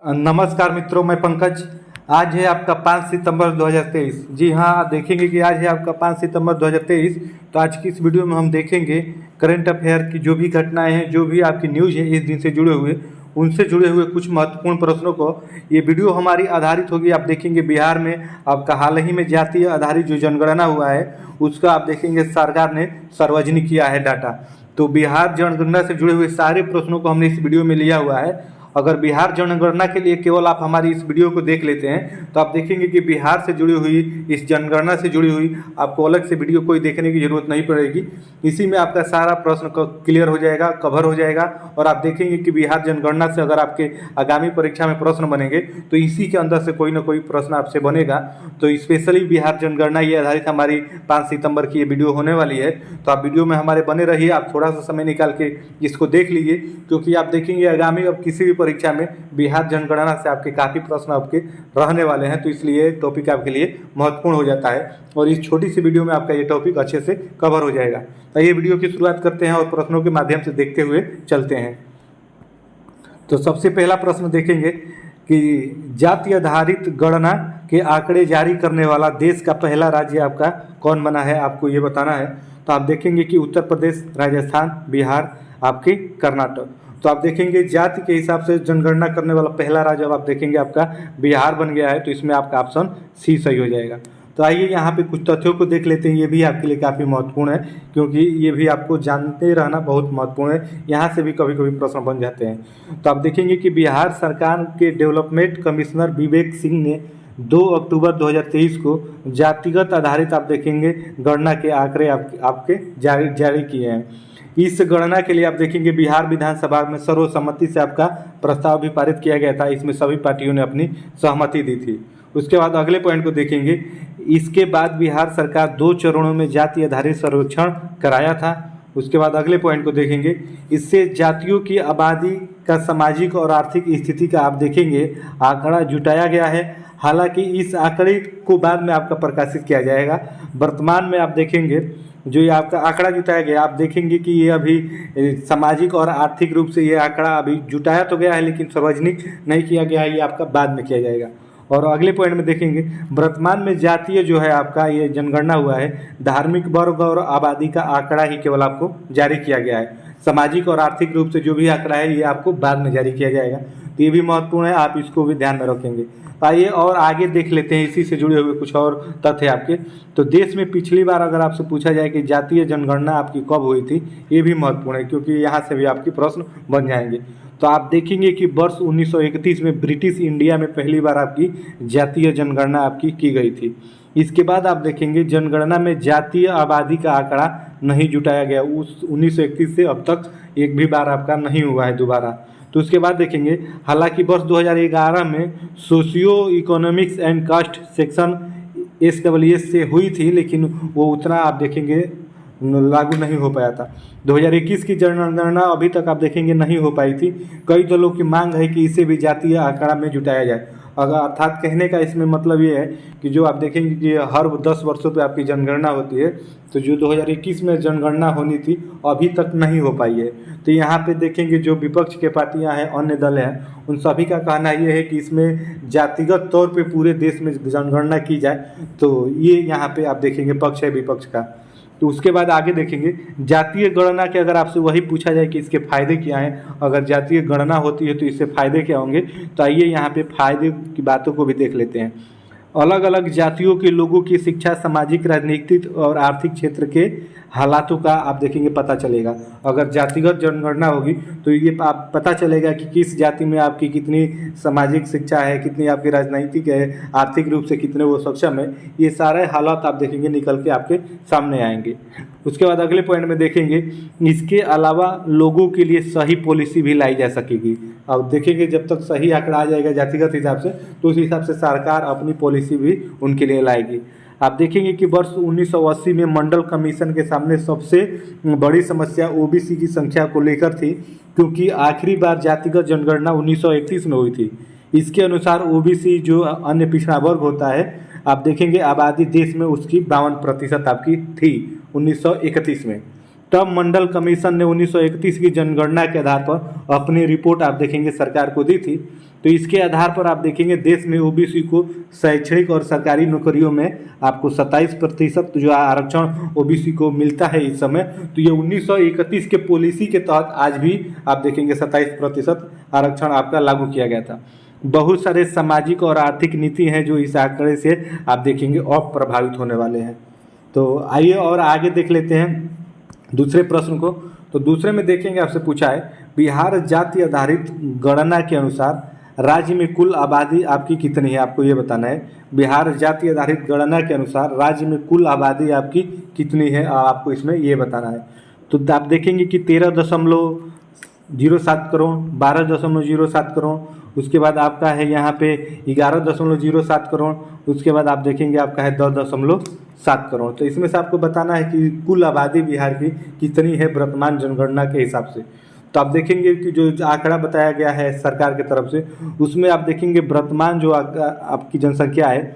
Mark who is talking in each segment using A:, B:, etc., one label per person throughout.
A: नमस्कार मित्रों, मैं पंकज। आज है आपका 5 सितंबर 2023। जी हाँ, आप देखेंगे कि आज है आपका 5 सितंबर 2023। तो आज की इस वीडियो में हम देखेंगे करंट अफेयर की जो भी घटनाएं हैं, जो भी आपकी न्यूज़ है इस दिन से जुड़े हुए, उनसे जुड़े हुए कुछ महत्वपूर्ण प्रश्नों को ये वीडियो हमारी आधारित होगी। आप देखेंगे बिहार में आपका हाल ही में जातीय आधारित जो जनगणना हुआ है उसका आप देखेंगे सरकार ने सार्वजनिक किया है डाटा। तो बिहार जनगणना से जुड़े हुए सारे प्रश्नों को हमने इस वीडियो में लिया हुआ है। अगर बिहार जनगणना के लिए केवल आप हमारी इस वीडियो को देख लेते हैं तो आप देखेंगे कि बिहार से जुड़ी हुई, इस जनगणना से जुड़ी हुई आपको अलग से वीडियो कोई देखने की जरूरत नहीं पड़ेगी। इसी में आपका सारा प्रश्न क्लियर हो जाएगा, कवर हो जाएगा। और आप देखेंगे कि बिहार जनगणना से अगर आपके आगामी परीक्षा में प्रश्न बनेंगे तो इसी के अंदर से कोई ना कोई प्रश्न आपसे बनेगा। तो स्पेशली बिहार जनगणना ये आधारित हमारी 5 सितंबर की ये वीडियो होने वाली है। तो आप वीडियो में हमारे बने रहिए, आप थोड़ा सा समय निकाल के इसको देख लीजिए, क्योंकि आप देखेंगे आगामी अब किसी भी परीक्षा में बिहार जनगणना से आपके काफ़ी प्रश्न आपके रहने वाले हैं। तो इसलिए टॉपिक आपके लिए महत्वपूर्ण हो जाता है और इस छोटी सी वीडियो में आपका ये टॉपिक अच्छे से कवर हो जाएगा। तो ये वीडियो की शुरुआत करते हैं और प्रश्नों के माध्यम से देखते हुए चलते हैं। तो सबसे पहला प्रश्न देखेंगे कि जाति आधारित गणना के आंकड़े जारी करने वाला देश का पहला राज्य आपका कौन बना है, आपको ये बताना है। तो आप देखेंगे कि उत्तर प्रदेश, राजस्थान, बिहार, आपके कर्नाटक। तो आप देखेंगे जाति के हिसाब से जनगणना करने वाला पहला राज्य अब आप देखेंगे आपका बिहार बन गया है। तो इसमें आपका ऑप्शन सी सही हो जाएगा। तो आइए यहाँ पे कुछ तथ्यों को देख लेते हैं, ये भी आपके लिए काफ़ी महत्वपूर्ण है, क्योंकि ये भी आपको जानते रहना बहुत महत्वपूर्ण है। यहाँ से भी कभी कभी प्रश्न बन जाते हैं। तो आप देखेंगे कि बिहार सरकार के डेवलपमेंट कमिश्नर विवेक सिंह ने 2 अक्टूबर 2023 को जातिगत आधारित आप देखेंगे गणना के आंकड़े आपके जारी किए हैं। इस गणना के लिए आप देखेंगे बिहार विधानसभा में सर्वसम्मति से आपका प्रस्ताव भी पारित किया गया था। इसमें सभी पार्टियों ने अपनी सहमति दी थी। उसके बाद अगले पॉइंट को देखेंगे। इसके बाद बिहार सरकार 2 चरणों में जाति आधारित सर्वेक्षण कराया था। उसके बाद अगले पॉइंट को देखेंगे। इससे जातियों की आबादी का सामाजिक और आर्थिक स्थिति का आप देखेंगे आंकड़ा जुटाया गया है। हालांकि इस आंकड़े को बाद में आपका प्रकाशित किया जाएगा। वर्तमान में आप देखेंगे जो ये आपका आंकड़ा जुटाया गया, आप देखेंगे कि ये अभी सामाजिक और आर्थिक रूप से ये आंकड़ा अभी जुटाया तो गया है, लेकिन सार्वजनिक नहीं किया गया है। ये आपका बाद में किया जाएगा। और अगले पॉइंट में देखेंगे वर्तमान में जातीय जो है आपका ये जनगणना हुआ है, धार्मिक वर्ग और आबादी का आंकड़ा ही केवल आपको जारी किया गया है। सामाजिक और आर्थिक रूप से जो भी आंकड़ा है ये आपको बाद में जारी किया जाएगा। तो ये भी महत्वपूर्ण है, आप इसको भी ध्यान में रखेंगे। आइए और आगे देख लेते हैं इसी से जुड़े हुए कुछ और तथ्य आपके। तो देश में पिछली बार अगर आपसे पूछा जाए कि जातीय जनगणना आपकी कब हुई थी, ये भी महत्वपूर्ण है, क्योंकि यहाँ से भी आपके प्रश्न बन जाएंगे। तो आप देखेंगे कि वर्ष 1931 में ब्रिटिश इंडिया में पहली बार आपकी जातीय जनगणना आपकी की गई थी। इसके बाद आप देखेंगे जनगणना में जातीय आबादी का आंकड़ा नहीं जुटाया गया। उस 1931 से अब तक एक भी बार आपका नहीं हुआ है दोबारा। तो उसके बाद देखेंगे हालांकि वर्ष 2011 में socio economics and caste section SWS से हुई थी, लेकिन वो उतना आप देखेंगे लागू नहीं हो पाया था। 2021 की जनगणना अभी तक आप देखेंगे नहीं हो पाई थी। कई दलों की मांग है कि इसे भी जातीय आंकड़ा में जुटाया जाए। अगर अर्थात कहने का इसमें मतलब ये है कि जो आप देखेंगे कि हर 10 वर्षों पे आपकी जनगणना होती है, तो जो 2021 में जनगणना होनी थी अभी तक नहीं हो पाई है। तो यहाँ पे देखेंगे जो विपक्ष के पार्टियां हैं, अन्य दल हैं, उन सभी का कहना ये है कि इसमें जातिगत तौर पे पूरे देश में जनगणना की जाए। तो ये यहाँ पे आप देखेंगे पक्ष है विपक्ष का। तो उसके बाद आगे देखेंगे जातीय गणना के अगर आपसे वही पूछा जाए कि इसके फायदे क्या हैं, अगर जातीय गणना होती है तो इससे फायदे क्या होंगे, तो आइए यहाँ पे फायदे की बातों को भी देख लेते हैं। अलग अलग जातियों के लोगों की शिक्षा, सामाजिक, राजनीतिक और आर्थिक क्षेत्र के हालातों का आप देखेंगे पता चलेगा। अगर जातिगत जनगणना होगी तो ये आप पता चलेगा कि किस जाति में आपकी कितनी सामाजिक शिक्षा है, कितनी आपकी राजनीतिक है, आर्थिक रूप से कितने वो सक्षम है। ये सारे हालात आप देखेंगे निकल के आपके सामने आएंगे। उसके बाद अगले पॉइंट में देखेंगे इसके अलावा लोगों के लिए सही पॉलिसी भी लाई जा सकेगी। अब देखेंगे जब तक सही आंकड़ा आ जाएगा जातिगत हिसाब से, तो उस हिसाब से सरकार अपनी पॉलिसी भी उनके लिए लाएगी। आप देखेंगे कि वर्ष 1980 में मंडल कमीशन के सामने सबसे बड़ी समस्या OBC की संख्या को लेकर थी, क्योंकि आखिरी बार जातिगत जनगणना 1931 में हुई थी। इसके अनुसार OBC जो अन्य पिछड़ा वर्ग होता है, आप देखेंगे आबादी देश में उसकी 52% आपकी थी 1931 में। तब मंडल कमीशन ने 1931 की जनगणना के आधार पर अपनी रिपोर्ट आप देखेंगे सरकार को दी थी। तो इसके आधार पर आप देखेंगे देश में ओबीसी को शैक्षणिक और सरकारी नौकरियों में आपको 27% जो आरक्षण ओबीसी को मिलता है इस समय। तो ये 1931 के पॉलिसी के तहत आज भी आप देखेंगे 27% आरक्षण आपका लागू किया गया था। बहुत सारे सामाजिक और आर्थिक नीति हैं जो इस आंकड़े से आप देखेंगे अप्रभावित होने वाले हैं। तो आइए और आगे देख लेते हैं दूसरे प्रश्न को। तो दूसरे में देखेंगे, आपसे पूछा है बिहार जाति आधारित गणना के अनुसार राज्य में कुल आबादी आपकी कितनी है, आपको ये बताना है। बिहार जाति आधारित गणना के अनुसार राज्य में कुल आबादी आपकी कितनी है, आपको इसमें ये बताना है। तो आप देखेंगे कि 13.07 करोड़, 12.07 करोड़, उसके बाद आपका है यहाँ पे 11.07 करोड़, उसके बाद आप देखेंगे आपका है 10.7 करोड़। तो इसमें से आपको बताना है कि कुल आबादी बिहार की कितनी है वर्तमान जनगणना के हिसाब से। तो आप देखेंगे कि जो आंकड़ा बताया गया है सरकार की तरफ से, उसमें आप देखेंगे वर्तमान जो आपकी जनसंख्या है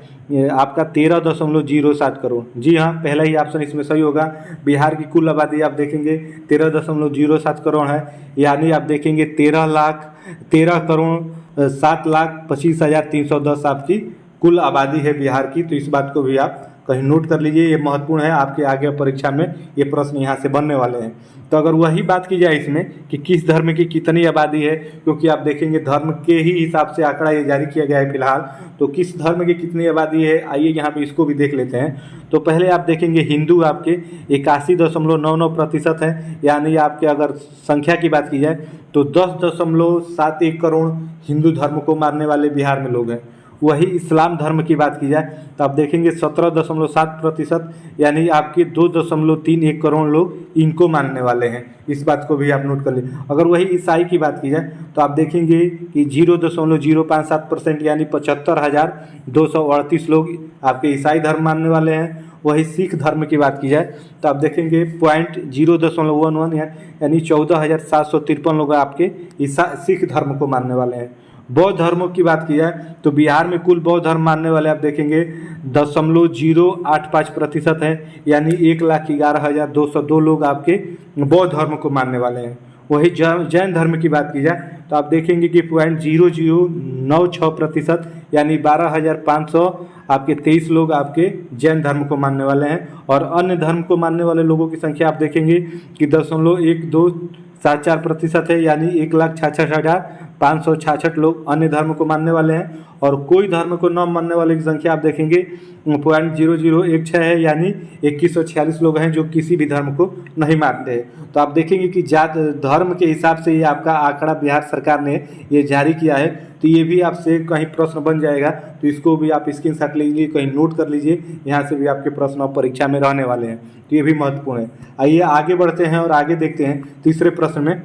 A: आपका 13.07 करोड़। जी हाँ, पहला ही ऑप्शन इसमें सही होगा। बिहार की कुल आबादी आप देखेंगे 13.07 करोड़ है, यानी आप देखेंगे 13,07,25,310 आपकी कुल आबादी है बिहार की। तो इस बात को भी आप कहीं नोट कर लीजिए, ये महत्वपूर्ण है, आपके आगे परीक्षा में ये प्रश्न यहाँ से बनने वाले हैं। तो अगर वही बात की जाए इसमें कि किस धर्म की कितनी आबादी है, क्योंकि आप देखेंगे धर्म के ही हिसाब से आंकड़ा ये जारी किया गया है फिलहाल, तो किस धर्म की कितनी आबादी है आइए यहाँ पे इसको भी देख लेते हैं। तो पहले आप देखेंगे हिंदू आपके 81.99% है, यानी आपके अगर संख्या की बात की जाए तो 10.71 करोड़ हिंदू धर्म को मानने वाले बिहार में लोग हैं। वही इस्लाम धर्म की बात की जाए तो आप देखेंगे 17.7%, यानी आपके 2.31 करोड़ लोग इनको मानने वाले हैं। इस बात को भी आप नोट कर लीजिए। अगर वही ईसाई की बात की जाए तो आप देखेंगे कि 0.057%, यानी 75,238 लोग आपके ईसाई धर्म मानने वाले हैं। वही सिख धर्म की बात की जाए तो आप देखेंगे 0.11 यानी 14,753 लोग आपके सिख धर्म को मानने वाले हैं। बौद्ध धर्मों की बात की जाए तो बिहार में कुल बौद्ध धर्म मानने वाले आप देखेंगे 0.085% है, यानी 1,11,202 लोग आपके बौद्ध धर्म को मानने वाले हैं। वही जैन धर्म की बात की जाए तो आप देखेंगे कि 0.0096%, यानी 12,500 आपके 23 लोग आपके जैन धर्म को मानने वाले हैं। और अन्य धर्म को मानने वाले लोगों की संख्या आप देखेंगे कि 0.1274% है, यानी 1,66,566 लोग अन्य धर्म को मानने वाले हैं। और कोई धर्म को न मानने वाले की संख्या आप देखेंगे 0.0016 है, यानी 2146 लोग हैं जो किसी भी धर्म को नहीं मानते हैं। तो आप देखेंगे कि जात धर्म के हिसाब से ये आपका आंकड़ा बिहार सरकार ने ये जारी किया है। तो ये भी आपसे कहीं प्रश्न बन जाएगा, तो इसको भी आप स्क्रीनशॉट ले लीजिए, कहीं नोट कर लीजिए, यहाँ से भी आपके प्रश्न और परीक्षा में रहने वाले हैं। तो ये भी महत्वपूर्ण है। आइए आगे बढ़ते हैं और आगे देखते हैं तीसरे प्रश्न में।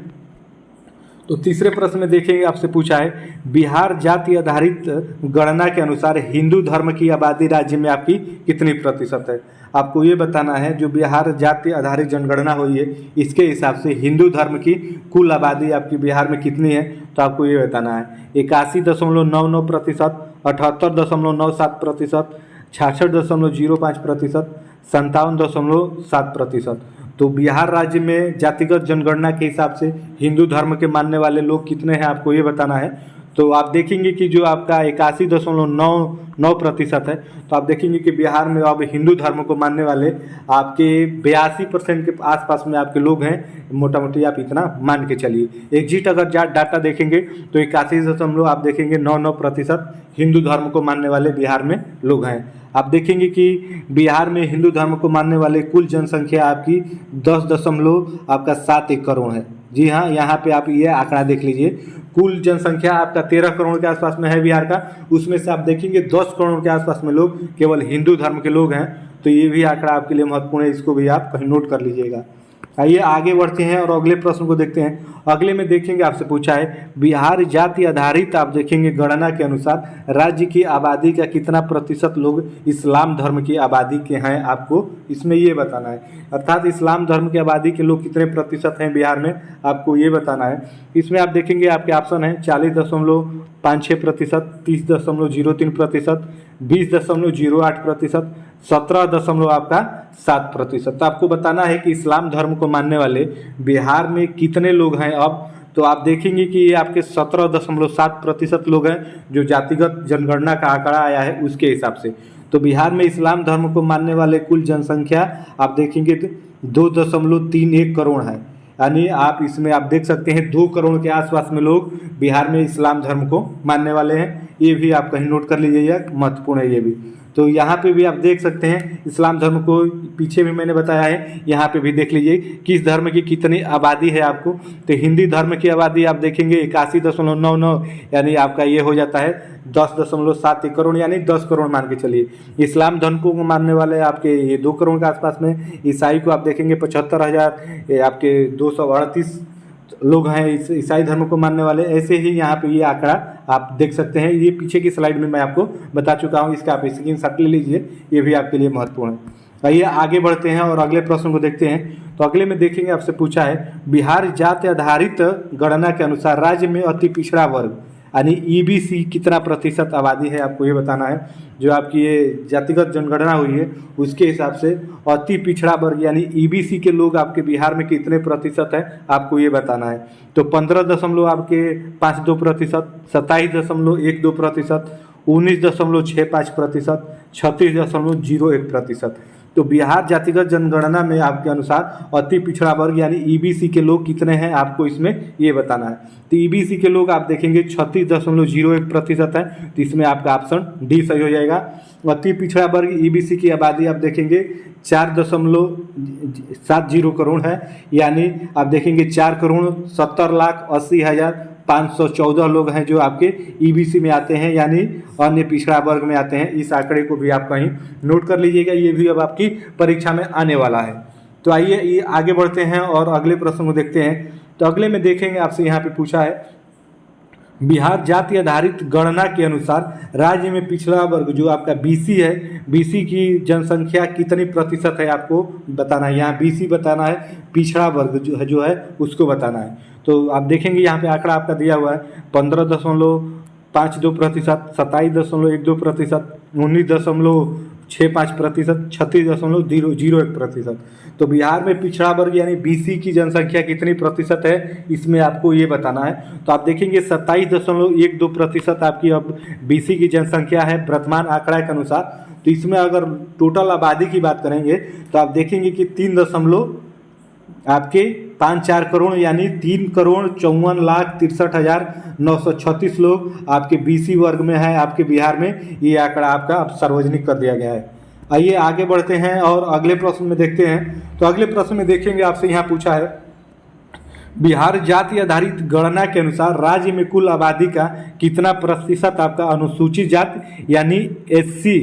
A: तो तीसरे प्रश्न में देखेंगे, आपसे पूछा है बिहार जाति आधारित गणना के अनुसार हिंदू धर्म की आबादी राज्य में आपकी कितनी प्रतिशत है। आपको ये बताना है जो बिहार जाति आधारित जनगणना हुई है इसके हिसाब से हिंदू धर्म की कुल आबादी आपकी बिहार में कितनी है। तो आपको ये बताना है 81.99%, 78.97%, 66.05%, 57.7%। तो बिहार राज्य में जातिगत जनगणना के हिसाब से हिंदू धर्म के मानने वाले लोग कितने हैं आपको ये बताना है। तो आप देखेंगे कि जो आपका 81.99% है, तो आप देखेंगे कि बिहार में अब हिंदू धर्म को मानने वाले आपके 82% के आसपास में आपके लोग हैं, मोटा मोटी आप इतना मान के चलिए। एग्जिट अगर डाटा देखेंगे तो 81 आप देखेंगे 99% हिंदू धर्म को मानने वाले बिहार में लोग हैं। आप देखेंगे कि बिहार में हिंदू धर्म को मानने वाले कुल जनसंख्या आपकी 10.71 करोड़ है। जी हाँ, यहाँ पे आप ये आंकड़ा देख लीजिए। कुल जनसंख्या आपका 13 करोड़ के आसपास में है बिहार का, उसमें से आप देखेंगे 10 करोड़ के आसपास में लोग केवल हिंदू धर्म के लोग हैं। तो ये भी आंकड़ा आपके लिए महत्वपूर्ण है, इसको भी आप कहीं नोट कर लीजिएगा। आइए आगे बढ़ते हैं और अगले प्रश्न को देखते हैं। अगले में देखेंगे, आपसे पूछा है बिहार जाति आधारित आप देखेंगे गणना के अनुसार राज्य की आबादी का कितना प्रतिशत लोग इस्लाम धर्म की आबादी के हैं, आपको इसमें ये बताना है। अर्थात इस्लाम धर्म की आबादी के लोग कितने प्रतिशत हैं बिहार में, आपको ये बताना है। इसमें आप देखेंगे आपके ऑप्शन है 40.56%, 30.03%, 20.08%, 17.7%। तो आपको बताना है कि इस्लाम धर्म को मानने वाले बिहार में कितने लोग हैं अब। तो आप देखेंगे कि ये आपके 17.7% लोग हैं जो जातिगत जनगणना का आंकड़ा आया है उसके हिसाब से। तो बिहार में इस्लाम धर्म को मानने वाले कुल जनसंख्या आप देखेंगे तो 2.31 करोड़ है। यानी आप इसमें आप देख सकते हैं 2 करोड़ के आसपास में लोग बिहार में इस्लाम धर्म को मानने वाले हैं। ये भी आप कहीं नोट कर लीजिएगा, महत्वपूर्ण है ये भी। तो यहाँ पे भी आप देख सकते हैं इस्लाम धर्म को, पीछे भी मैंने बताया है, यहाँ पे भी देख लीजिए किस धर्म की कितनी आबादी है आपको। तो हिंदी धर्म की आबादी आप देखेंगे 81.99, यानी आपका ये हो जाता है 10.7 करोड़, यानी 10 करोड़ मान के चलिए। इस्लाम धर्म को मानने वाले आपके ये 2 करोड़ के आसपास में। ईसाई को आप देखेंगे 75,000 आपके 238 लोग हैं ईसाई धर्म को मानने वाले। ऐसे ही यहाँ पे ये आंकड़ा आप देख सकते हैं, ये पीछे की स्लाइड में मैं आपको बता चुका हूँ, इसका आप स्क्रीनशॉट ले लीजिए, ये भी आपके लिए महत्वपूर्ण है। आइए आगे बढ़ते हैं और अगले प्रश्न को देखते हैं। तो अगले में देखेंगे, आपसे पूछा है बिहार जाति आधारित गणना के अनुसार राज्य में अति पिछड़ा वर्ग यानी ईबीसी कितना प्रतिशत आबादी है, आपको ये बताना है। जो आपकी ये जातिगत जनगणना हुई है उसके हिसाब से अति पिछड़ा वर्ग यानी ईबीसी के लोग आपके बिहार में कितने प्रतिशत है, आपको ये बताना है। तो 15.52%, 27.12%, 19.65%, 36.01%। तो बिहार जातिगत जनगणना में आपके अनुसार अति पिछड़ा वर्ग यानी ईबीसी के लोग कितने हैं, आपको इसमें ये बताना है। तो ईबीसी के लोग आप देखेंगे 36.01% है, तो इसमें आपका ऑप्शन डी सही हो जाएगा। अति पिछड़ा वर्ग ईबीसी की आबादी आप देखेंगे 4.70 करोड़ है, यानी आप देखेंगे 4,70,80,514 लोग हैं जो आपके ईबीसी में आते हैं, यानी अन्य पिछड़ा वर्ग में आते हैं। इस आंकड़े को भी आप कहीं नोट कर लीजिएगा, ये भी अब आपकी परीक्षा में आने वाला है। तो आइए ये आगे बढ़ते हैं और अगले प्रश्न को देखते हैं। तो अगले में देखेंगे, आपसे यहाँ पे पूछा है बिहार जाति आधारित गणना के अनुसार राज्य में पिछड़ा वर्ग जो आपका बीसी है, बीसी की जनसंख्या कितनी प्रतिशत है, आपको बताना है। यहाँ बीसी बताना है, पिछड़ा वर्ग जो है उसको बताना है। तो आप देखेंगे यहाँ पे आंकड़ा आपका दिया हुआ है 15.52%, 27.12%, 19.65%, 36.001%। तो बिहार में पिछड़ा वर्ग यानी बीसी की जनसंख्या कितनी प्रतिशत है, इसमें आपको ये बताना है। तो आप देखेंगे 27.12% आपकी अब बीसी की जनसंख्या है वर्तमान आंकड़ा के अनुसार। तो इसमें अगर टोटल आबादी की बात करेंगे तो आप देखेंगे कि 3.54 करोड़ यानी 3,54,63,936 लोग आपके बीसी वर्ग में है आपके बिहार में। ये आंकड़ा आपका अब सार्वजनिक कर दिया गया है। आइए आगे बढ़ते हैं और अगले प्रश्न में देखते हैं। तो अगले प्रश्न में देखेंगे, आपसे यहाँ पूछा है बिहार जाति आधारित गणना के अनुसार राज्य में कुल आबादी का कितना प्रतिशत आपका अनुसूचित जाति यानी एससी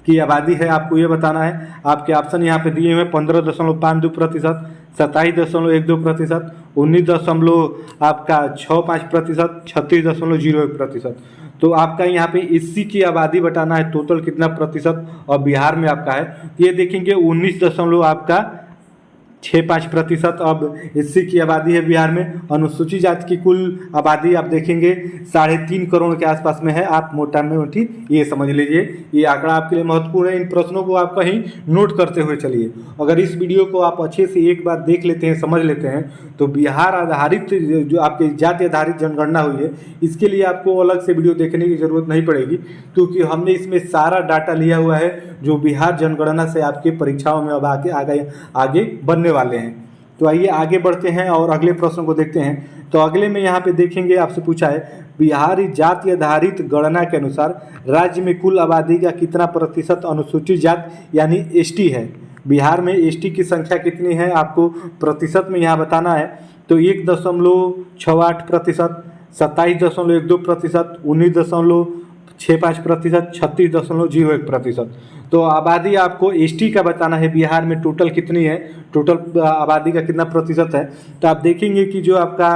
A: की आबादी है, आपको ये बताना है। आपके ऑप्शन यहाँ पे दिए हुए 15.52%, 27.12%, 19.65%, 36.01%। तो आपका यहाँ पे एससी की आबादी बताना है टोटल कितना प्रतिशत और बिहार में आपका है। ये देखेंगे 19.65% अब एससी की आबादी है बिहार में। अनुसूचित जाति की कुल आबादी आप देखेंगे 3.5 करोड़ के आसपास में है। आप मोटा मोटी ये समझ लीजिए, ये आंकड़ा आपके लिए महत्वपूर्ण है। इन प्रश्नों को आप कहीं नोट करते हुए चलिए। अगर इस वीडियो को आप अच्छे से एक बार देख लेते हैं, समझ लेते हैं, तो बिहार आधारित जो आपके जाति आधारित जनगणना हुई है इसके लिए आपको अलग से वीडियो देखने की जरूरत नहीं पड़ेगी, क्योंकि हमने इसमें सारा डाटा लिया हुआ है जो बिहार जनगणना से आपके परीक्षाओं में अब आगे बनने वाले हैं। तो आइए आगे बढ़ते हैं और अगले प्रश्न को देखते हैं। तो अगले में यहाँ पे देखेंगे, आपसे पूछा है बिहार जाति आधारित गणना के अनुसार राज्य में कुल आबादी का कितना प्रतिशत अनुसूचित जाति यानी एसटी है। बिहार में एसटी की संख्या कितनी है, आपको प्रतिशत में यहाँ बताना है। तो 1.68%, 27.12%, 19.65%, 36.01%। तो आबादी आपको एसटी का बताना है बिहार में टोटल कितनी है, टोटल आबादी का कितना प्रतिशत है। तो आप देखेंगे कि जो आपका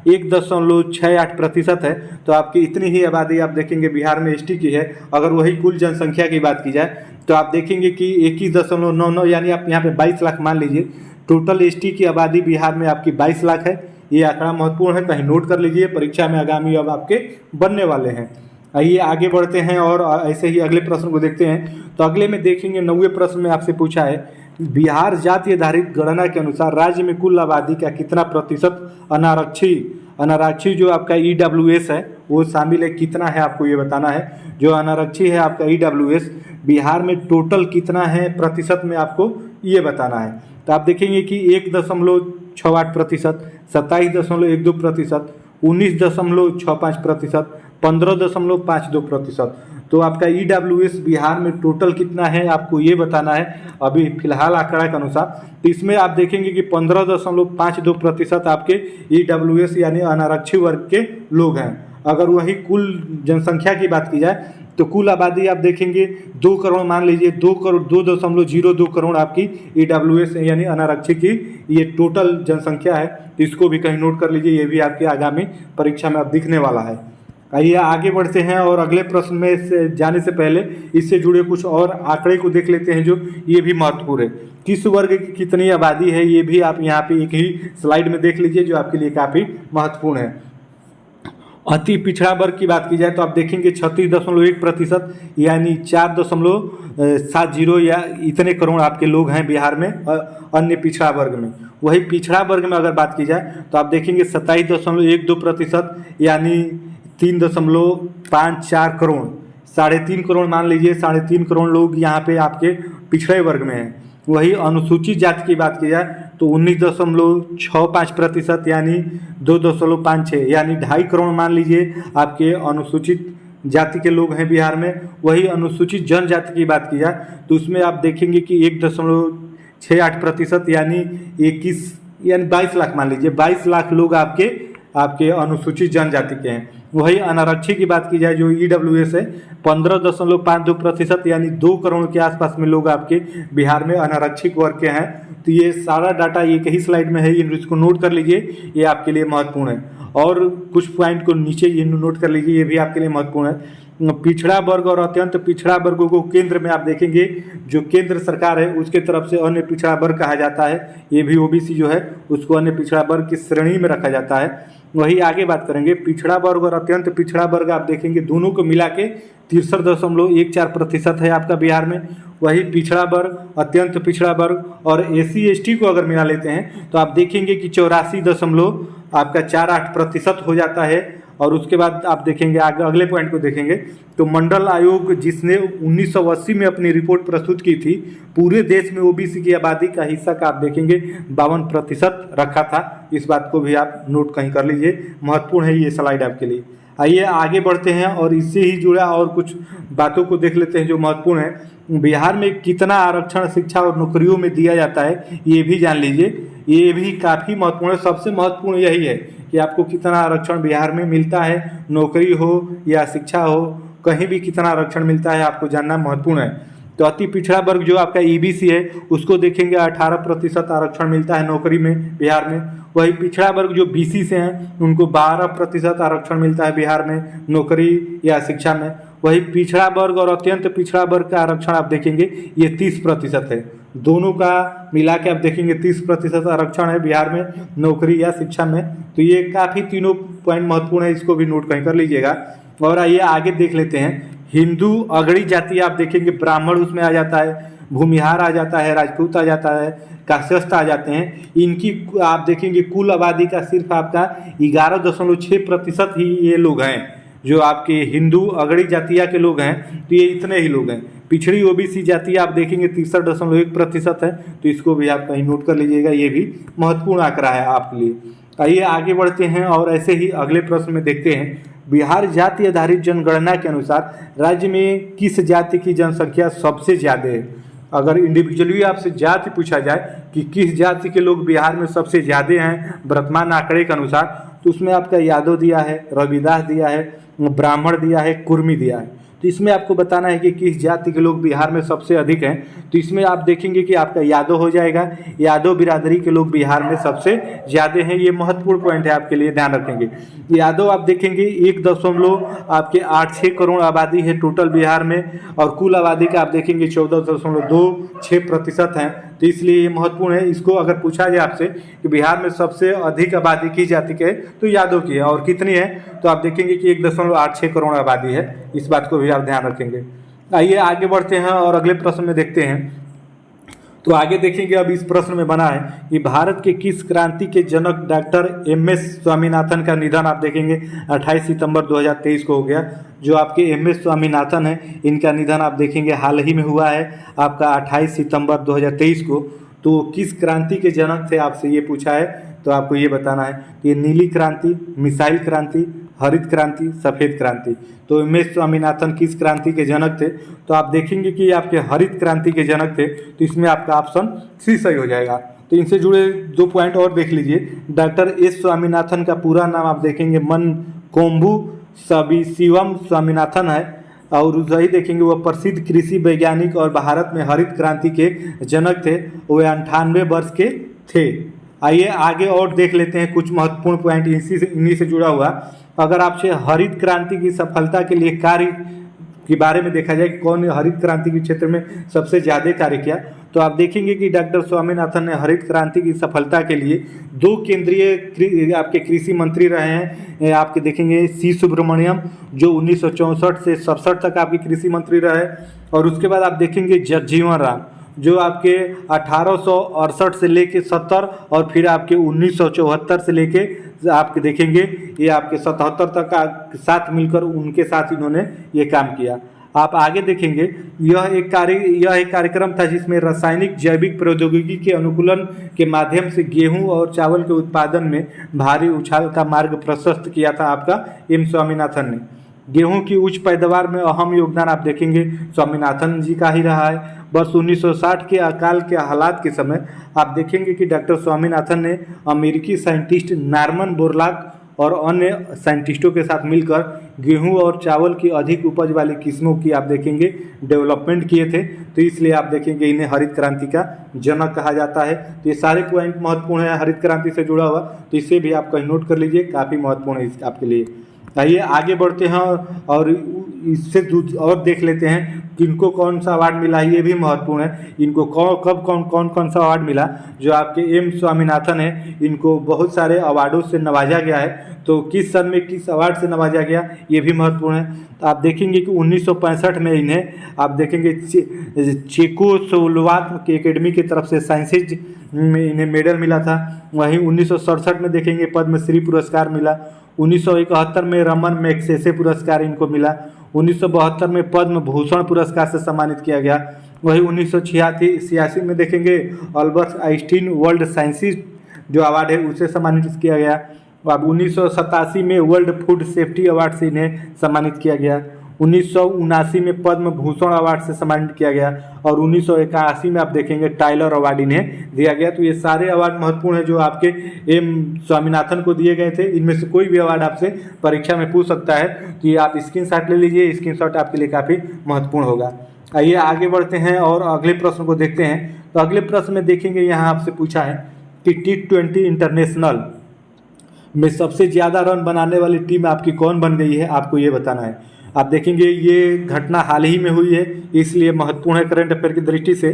A: 1.68% है, तो आपकी इतनी ही आबादी आप देखेंगे बिहार में एसटी की है। अगर वही कुल जनसंख्या की बात की जाए तो आप देखेंगे कि 21.99 यानी आप यहाँ पे 22 लाख मान लीजिए। टोटल एसटी की आबादी बिहार में आपकी 22 लाख है। ये आंकड़ा महत्वपूर्ण है, कहीं नोट कर लीजिए, परीक्षा में आगामी अब आपके बनने वाले हैं। आइए आगे बढ़ते हैं और ऐसे ही अगले प्रश्न को देखते हैं। तो अगले में देखेंगे 9वें प्रश्न में आपसे पूछा है बिहार जाति आधारित गणना के अनुसार राज्य में कुल आबादी का कितना प्रतिशत अनारक्षित अनारक्षी जो आपका EWS है वो शामिल है, कितना है आपको ये बताना है। जो अनारक्षी है आपका EWS बिहार में टोटल कितना है प्रतिशत में आपको ये बताना है। तो आप देखेंगे कि 1.68%, 27.12%, 19.65%, 15.52%। तो आपका EWS बिहार में टोटल कितना है आपको ये बताना है अभी फिलहाल आंकड़ा के अनुसार। तो इसमें आप देखेंगे कि 15.52% आपके EWS यानी अनारक्षी वर्ग के लोग हैं। अगर वही कुल जनसंख्या की बात की जाए तो कुल आबादी आप देखेंगे 2 करोड़, मान लीजिए 2.02 करोड़ आपकी EWS यानी अनारक्षी की ये टोटल जनसंख्या है। तो इसको भी कहीं नोट कर लीजिए, ये भी आपके आगामी परीक्षा में अब दिखने वाला है। आइए आगे बढ़ते हैं और अगले प्रश्न में से जाने से पहले इससे जुड़े कुछ और आंकड़े को देख लेते हैं जो ये भी महत्वपूर्ण है। किस वर्ग की कितनी आबादी है ये भी आप यहाँ पे एक ही स्लाइड में देख लीजिए जो आपके लिए काफ़ी महत्वपूर्ण है। अति पिछड़ा वर्ग की बात की जाए तो आप देखेंगे 36.1% यानी 4.70 या इतने करोड़ आपके लोग हैं बिहार में अन्य पिछड़ा वर्ग में। वही पिछड़ा वर्ग में अगर बात की जाए तो आप देखेंगे 27.12% यानी 3.54 करोड़, 3.5 करोड़ मान लीजिए, 3.5 करोड़ लोग यहाँ पे आपके पिछड़े वर्ग में हैं। वही अनुसूचित जाति की बात की जाए तो 19.65% यानी 2.56 यानी 2.5 करोड़ मान लीजिए आपके अनुसूचित जाति के लोग हैं बिहार में। वही अनुसूचित जनजाति की बात की जाए तो उसमें आप देखेंगे कि 1.68% यानी 22 लाख मान लीजिए, 22 लाख लोग आपके अनुसूचित जनजाति के हैं। वही अनारक्षी की बात की जाए जो EWS है 15.52% यानी 2 करोड़ के आसपास में लोग आपके बिहार में अनारक्षित वर्ग के हैं। तो ये सारा डाटा एक ही स्लाइड में है, इसको नोट कर लीजिए, ये आपके लिए महत्वपूर्ण है। और कुछ पॉइंट को नीचे ये नोट कर लीजिए, ये भी आपके लिए महत्वपूर्ण है। पिछड़ा वर्ग और अत्यंत पिछड़ा वर्गों को केंद्र में आप देखेंगे जो केंद्र सरकार है उसके तरफ से अन्य पिछड़ा वर्ग कहा जाता है। ये भी OBC जो है उसको अन्य पिछड़ा वर्ग की श्रेणी में रखा जाता है। वही आगे बात करेंगे पिछड़ा वर्ग और अत्यंत पिछड़ा वर्ग आप देखेंगे दोनों को मिला के 63.14% है आपका बिहार में। वही पिछड़ा वर्ग, अत्यंत पिछड़ा वर्ग और SC ST को अगर मिला लेते हैं तो आप देखेंगे कि 84.48% हो जाता है। और उसके बाद आप देखेंगे आगे अगले पॉइंट को देखेंगे तो मंडल आयोग जिसने 1980 में अपनी रिपोर्ट प्रस्तुत की थी, पूरे देश में OBC की आबादी का हिस्सा का आप देखेंगे 52% रखा था। इस बात को भी आप नोट कहीं कर लीजिए, महत्वपूर्ण है ये स्लाइड आपके लिए। आइए आगे बढ़ते हैं और इससे ही जुड़ा और कुछ बातों को देख लेते हैं जो महत्वपूर्ण है। बिहार में कितना आरक्षण शिक्षा और नौकरियों में दिया जाता है ये भी जान लीजिए, ये भी काफ़ी महत्वपूर्ण है। सबसे महत्वपूर्ण यही है कि आपको कितना आरक्षण बिहार में मिलता है, नौकरी हो या शिक्षा हो, कहीं भी कितना आरक्षण मिलता है आपको जानना महत्वपूर्ण है। तो अति पिछड़ा वर्ग जो आपका EBC है उसको देखेंगे 18% आरक्षण मिलता है नौकरी में बिहार में। वही पिछड़ा वर्ग जो BC से हैं उनको 12% आरक्षण मिलता है बिहार में नौकरी या शिक्षा में। वही पिछड़ा वर्ग और अत्यंत पिछड़ा वर्ग का आरक्षण आप देखेंगे ये 30% है। दोनों का मिला के आप देखेंगे 30% आरक्षण है बिहार में नौकरी या शिक्षा में। तो ये काफ़ी तीनों पॉइंट महत्वपूर्ण है, इसको भी नोट कहीं कर लीजिएगा। और आइए आगे देख लेते हैं। हिंदू अगड़ी जाति आप देखेंगे ब्राह्मण उसमें आ जाता है, भूमिहार आ जाता है, राजपूत आ जाता है, कायस्थ आ जाते हैं। इनकी आप देखेंगे कुल आबादी का सिर्फ आपका 11.6% ही ये लोग हैं जो आपके हिंदू अगड़ी जातिया के लोग हैं। तो ये इतने ही लोग हैं। पिछड़ी OBC जाति आप देखेंगे 63.1% है। तो इसको भी आप कहीं नोट कर लीजिएगा, ये भी महत्वपूर्ण आंकड़ा है आपके लिए। आइए आगे बढ़ते हैं और ऐसे ही अगले प्रश्न में देखते हैं। बिहार जाति आधारित जनगणना के अनुसार राज्य में किस जाति की जनसंख्या सबसे ज़्यादा है? अगर इंडिविजुअली आपसे जाति पूछा जाए कि किस जाति के लोग बिहार में सबसे ज़्यादा हैं वर्तमान आंकड़े के अनुसार, तो उसमें आपका यादव दिया है, रविदास दिया है, ब्राह्मण दिया है, कुर्मी दिया है। तो इसमें आपको बताना है कि किस जाति के लोग बिहार में सबसे अधिक हैं। तो इसमें आप देखेंगे कि आपका यादव हो जाएगा। यादव बिरादरी के लोग बिहार में सबसे ज़्यादा हैं। ये महत्वपूर्ण पॉइंट है आपके लिए, ध्यान रखेंगे। यादव आप देखेंगे 1.86 करोड़ आबादी है टोटल बिहार में और कुल आबादी का आप देखेंगे 14.26% है। तो इसलिए ये महत्वपूर्ण है। इसको अगर पूछा जाए आपसे कि बिहार में सबसे अधिक आबादी की जाति के है तो यादव की है, और कितनी है तो आप देखेंगे कि 1.86 करोड़ आबादी है। इस बात को भी आप ध्यान रखेंगे। आइए आगे बढ़ते हैं और अगले प्रश्न में देखते हैं। तो आगे देखेंगे अब इस प्रश्न में बना है कि भारत के किस क्रांति के जनक डॉक्टर एम.एस. स्वामीनाथन का निधन आप देखेंगे 28 सितंबर 2023 को हो गया। जो आपके एम.एस. स्वामीनाथन है, इनका निधन आप देखेंगे हाल ही में हुआ है आपका 28 सितंबर 2023 को। तो किस क्रांति के जनक थे आपसे ये पूछा है, तो आपको ये बताना है कि ये नीली क्रांति, मिसाइल क्रांति, हरित क्रांति, सफ़ेद क्रांति। तो एम.एस. स्वामीनाथन किस क्रांति के जनक थे, तो आप देखेंगे कि आपके हरित क्रांति के जनक थे। तो इसमें आपका ऑप्शन सी सही हो जाएगा। तो इनसे जुड़े 2 पॉइंट और देख लीजिए। डॉक्टर एस स्वामीनाथन का पूरा नाम आप देखेंगे मनकोम्बू शिवम स्वामीनाथन है, और वही देखेंगे वो प्रसिद्ध कृषि वैज्ञानिक और भारत में हरित क्रांति के जनक थे। वे 98 वर्ष के थे। आइए आगे और देख लेते हैं कुछ महत्वपूर्ण पॉइंट इन्हीं से जुड़ा हुआ। अगर आपसे हरित क्रांति की सफलता के लिए कार्य के बारे में देखा जाए कि कौन हरित क्रांति के क्षेत्र में सबसे ज़्यादा कार्य किया, तो आप देखेंगे कि डॉक्टर स्वामीनाथन ने हरित क्रांति की सफलता के लिए 2 केंद्रीय आपके कृषि मंत्री रहे हैं। आपके देखेंगे सी सुब्रमण्यम, जो 1964 से 67 तक आपके कृषि मंत्री रहे, और उसके बाद आप देखेंगे जगजीवन राम, जो आपके 1868 से लेके 70 और फिर आपके 1974 से लेके आपके देखेंगे ये आपके 77 तक का साथ मिलकर उनके साथ इन्होंने ये काम किया। आप आगे देखेंगे यह एक कार्यक्रम था जिसमें रासायनिक जैविक प्रौद्योगिकी के अनुकूलन के माध्यम से गेहूं और चावल के उत्पादन में भारी उछाल का मार्ग प्रशस्त किया था आपका एम स्वामीनाथन ने। गेहूं की उच्च पैदावार में अहम योगदान आप देखेंगे स्वामीनाथन जी का ही रहा है। वर्ष 1960 के अकाल के हालात के समय आप देखेंगे कि डॉक्टर स्वामीनाथन ने अमेरिकी साइंटिस्ट नॉर्मन बोरलॉग और अन्य साइंटिस्टों के साथ मिलकर गेहूं और चावल की अधिक उपज वाली किस्मों की आप देखेंगे डेवलपमेंट किए थे। तो इसलिए आप देखेंगे इन्हें हरित क्रांति का जनक कहा जाता है। तो ये सारे पॉइंट महत्वपूर्ण है हरित क्रांति से जुड़ा हुआ, तो इसे भी आप कहीं नोट कर लीजिए, काफ़ी महत्वपूर्ण है आपके लिए। आइए आगे बढ़ते हैं और इससे और देख लेते हैं कि इनको कौन सा अवार्ड मिला, ये भी महत्वपूर्ण है। इनको कब कौन सा अवार्ड मिला। जो आपके एम स्वामीनाथन है, इनको बहुत सारे अवार्डों से नवाजा गया है। तो किस सन में किस अवार्ड से नवाजा गया, ये भी महत्वपूर्ण है। तो आप देखेंगे कि 1965 में इन्हें आप देखेंगे चेकोस्लोवाक की एकेडमी की तरफ से साइंसेज में इन्हें मेडल मिला था। वहीं 1967 में देखेंगे पद्मश्री पुरस्कार मिला। 1971 में रमन मैग्सेसे पुरस्कार इनको मिला। 1972 में पद्म भूषण पुरस्कार से सम्मानित किया गया। वही 1986 में देखेंगे अल्बर्ट आइंस्टीन वर्ल्ड साइंटिस्ट जो अवार्ड है उसे सम्मानित किया गया। अब 1987 में वर्ल्ड फूड सेफ्टी अवार्ड से इन्हें सम्मानित किया गया। 1979 में पद्म भूषण अवार्ड से सम्मानित किया गया, और 1981 में आप देखेंगे टाइलर अवार्ड इन्हें दिया गया। तो ये सारे अवार्ड महत्वपूर्ण है जो आपके एम स्वामीनाथन को दिए गए थे। इनमें से कोई भी अवार्ड आपसे परीक्षा में पूछ सकता है, तो ये आप स्क्रीनशॉट ले लीजिए, स्क्रीनशॉट आपके लिए काफ़ी महत्वपूर्ण होगा। आइए आगे बढ़ते हैं और अगले प्रश्न को देखते हैं। तो अगले प्रश्न में देखेंगे यहाँ आपसे पूछा है कि T20 इंटरनेशनल में सबसे ज़्यादा रन बनाने वाली टीम आपकी कौन बन गई है, आपको ये बताना है। आप देखेंगे ये घटना हाल ही में हुई है, इसलिए महत्वपूर्ण है करंट अफेयर की दृष्टि से।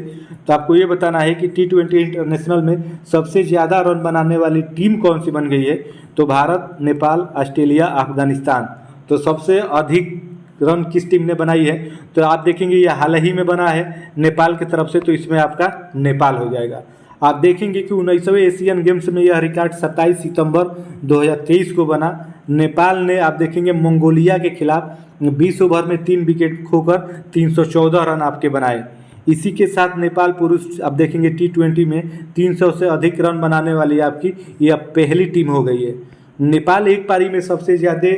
A: तो आपको ये बताना है कि T20 इंटरनेशनल में सबसे ज़्यादा रन बनाने वाली टीम कौन सी बन गई है। तो भारत, नेपाल, ऑस्ट्रेलिया, अफगानिस्तान। तो सबसे अधिक रन किस टीम ने बनाई है, तो आप देखेंगे ये हाल ही में बना है नेपाल की तरफ से, तो इसमें आपका नेपाल हो जाएगा। आप देखेंगे कि 19वें एशियन गेम्स में यह रिकॉर्ड 27 सितंबर 2023 को बना। नेपाल ने आप देखेंगे मंगोलिया के खिलाफ 20 ओवर में 3 विकेट खोकर 314 रन आपके बनाए। इसी के साथ नेपाल पुरुष आप देखेंगे T20 में 300 से अधिक रन बनाने वाली आपकी यह पहली टीम हो गई है। नेपाल एक पारी में सबसे ज़्यादा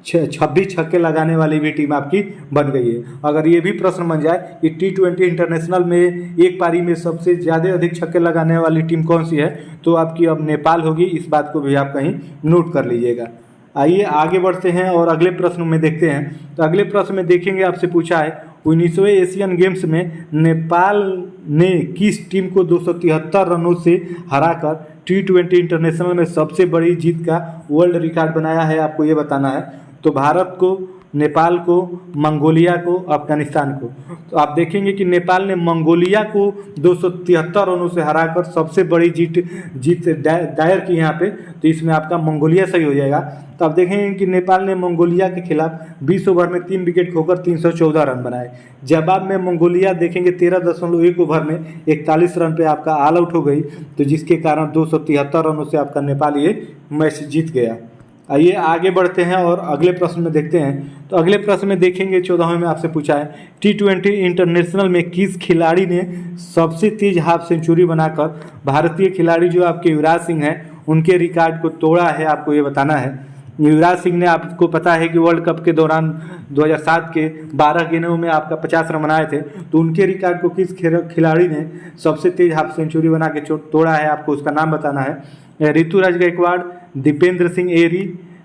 A: 26 छक्के लगाने वाली भी टीम आपकी बन गई है। अगर ये भी प्रश्न बन जाए कि T20 इंटरनेशनल में एक पारी में सबसे ज़्यादा अधिक छक्के लगाने वाली टीम कौन सी है, तो आपकी अब नेपाल होगी। इस बात को भी आप कहीं नोट कर लीजिएगा। आइए आगे बढ़ते हैं और अगले प्रश्न में देखते हैं। तो अगले प्रश्न में देखेंगे आपसे पूछा है 19वें एशियन गेम्स में नेपाल ने किस टीम को 273 रनों से हराकर T20 इंटरनेशनल में सबसे बड़ी जीत का वर्ल्ड रिकॉर्ड बनाया है, आपको ये बताना है। तो भारत को नेपाल को, मंगोलिया को, अफगानिस्तान को। तो आप देखेंगे कि नेपाल ने मंगोलिया को 273 रनों से हराकर सबसे बड़ी जीत दायर की यहाँ पे। तो इसमें आपका मंगोलिया सही हो जाएगा। तो आप देखेंगे कि नेपाल ने मंगोलिया के खिलाफ 20 ओवर में 3 विकेट खोकर 314 रन बनाए। जवाब में मंगोलिया देखेंगे 13.1 ओवर में 41 रन पे आपका ऑल आउट हो गई, तो जिसके कारण 273 रनों से आपका नेपाल ये मैच जीत गया। आइए आगे बढ़ते हैं और अगले प्रश्न में देखते हैं। तो अगले प्रश्न में देखेंगे 14वें में आपसे पूछा है, T20 इंटरनेशनल में किस खिलाड़ी ने सबसे तेज हाफ सेंचुरी बनाकर भारतीय खिलाड़ी जो आपके युवराज सिंह हैं उनके रिकॉर्ड को तोड़ा है, आपको ये बताना है। युवराज सिंह ने, आपको पता है कि वर्ल्ड कप के दौरान 2007 के 12 गेंदों में आपका 50 रन बनाए थे। तो उनके रिकॉर्ड को किस खिलाड़ी ने सबसे तेज हाफ सेंचुरी बना के तोड़ा है, आपको उसका नाम बताना है। ऋतुराज गायकवाड़, दीपेंद्र सिंह एरी,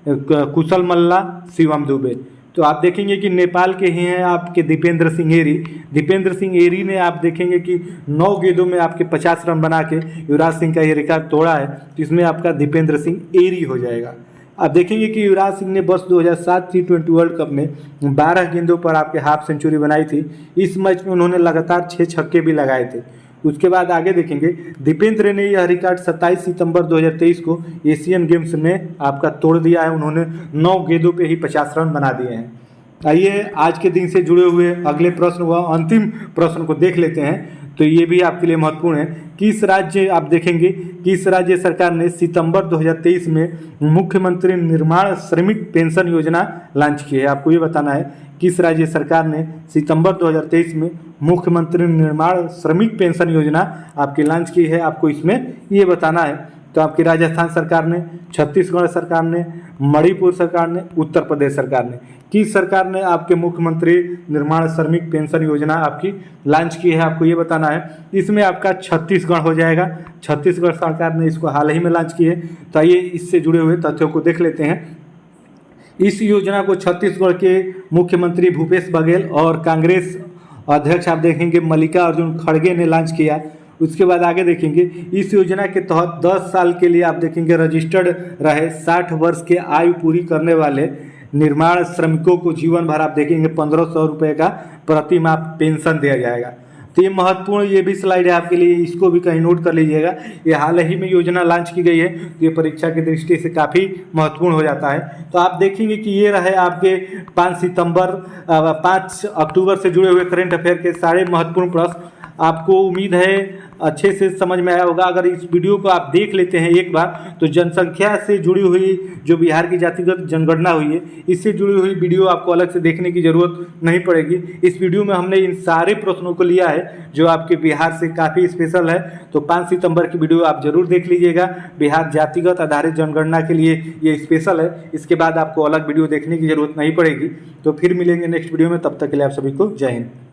A: कुशल मल्ला, शिवम दुबे। तो आप देखेंगे कि नेपाल के ही हैं आपके दीपेंद्र सिंह एरी। दीपेंद्र सिंह एरी ने आप देखेंगे कि 9 गेंदों में आपके 50 रन बना के युवराज सिंह का ये रिकॉर्ड तोड़ा है। तो इसमें आपका दीपेंद्र सिंह एरी हो जाएगा। आप देखेंगे कि युवराज सिंह ने वर्ष 2007 T20 वर्ल्ड कप में 12 गेंदों पर आपके हाफ सेंचुरी बनाई थी। इस मैच में उन्होंने लगातार 6 छक्के भी लगाए थे। उसके बाद आगे देखेंगे, दीपेंद्र ने यह रिकॉर्ड 27 सितंबर 2023 को एशियन गेम्स में आपका तोड़ दिया है। उन्होंने 9 गेंदों पे ही 50 रन बना दिए हैं। आइए आज के दिन से जुड़े हुए अगले प्रश्न व अंतिम प्रश्न को देख लेते हैं। तो ये भी आपके लिए महत्वपूर्ण है। किस राज्य, आप देखेंगे किस राज्य सरकार ने सितंबर 2023 में मुख्यमंत्री निर्माण श्रमिक पेंशन योजना लॉन्च की है, आपको ये बताना है। किस राज्य सरकार ने सितंबर 2023 में मुख्यमंत्री निर्माण श्रमिक पेंशन योजना आपकी लॉन्च की है, आपको इसमें ये बताना है। तो आपकी राजस्थान सरकार ने, छत्तीसगढ़ सरकार ने, मणिपुर सरकार ने, उत्तर प्रदेश सरकार ने, किस सरकार ने आपके मुख्यमंत्री निर्माण श्रमिक पेंशन योजना आपकी लॉन्च की है, आपको ये बताना है। इसमें आपका छत्तीसगढ़ हो जाएगा। छत्तीसगढ़ सरकार ने इसको हाल ही में लॉन्च की है। तो आइए इससे जुड़े हुए तथ्यों को देख लेते हैं। इस योजना को छत्तीसगढ़ के मुख्यमंत्री भूपेश बघेल और कांग्रेस अध्यक्ष आप देखेंगे मल्लिकार्जुन खड़गे ने लॉन्च किया। उसके बाद आगे देखेंगे, इस योजना के तहत 10 साल के लिए आप देखेंगे रजिस्टर्ड रहे 60 वर्ष के आयु पूरी करने वाले निर्माण श्रमिकों को जीवन भर आप देखेंगे 1500 रुपये का प्रति माह पेंशन दिया जाएगा। तो ये महत्वपूर्ण, ये भी स्लाइड है आपके लिए, इसको भी कहीं नोट कर लीजिएगा। ये हाल ही में योजना लॉन्च की गई है, तो ये परीक्षा की दृष्टि से काफ़ी महत्वपूर्ण हो जाता है। तो आप देखेंगे कि ये रहे आपके 5 अक्टूबर से जुड़े हुए करंट अफेयर के सारे महत्वपूर्ण प्रश्न। आपको उम्मीद है अच्छे से समझ में आया होगा। अगर इस वीडियो को आप देख लेते हैं एक बार, तो जनसंख्या से जुड़ी हुई जो बिहार की जातिगत जनगणना हुई है, इससे जुड़ी हुई वीडियो आपको अलग से देखने की ज़रूरत नहीं पड़ेगी। इस वीडियो में हमने इन सारे प्रश्नों को लिया है जो आपके बिहार से काफ़ी स्पेशल है। तो 5 सितंबर की वीडियो आप जरूर देख लीजिएगा। बिहार जातिगत आधारित जनगणना के लिए ये स्पेशल है। इसके बाद आपको अलग वीडियो देखने की ज़रूरत नहीं पड़ेगी। तो फिर मिलेंगे नेक्स्ट वीडियो में, तब तक के लिए आप सभी को जय हिंद।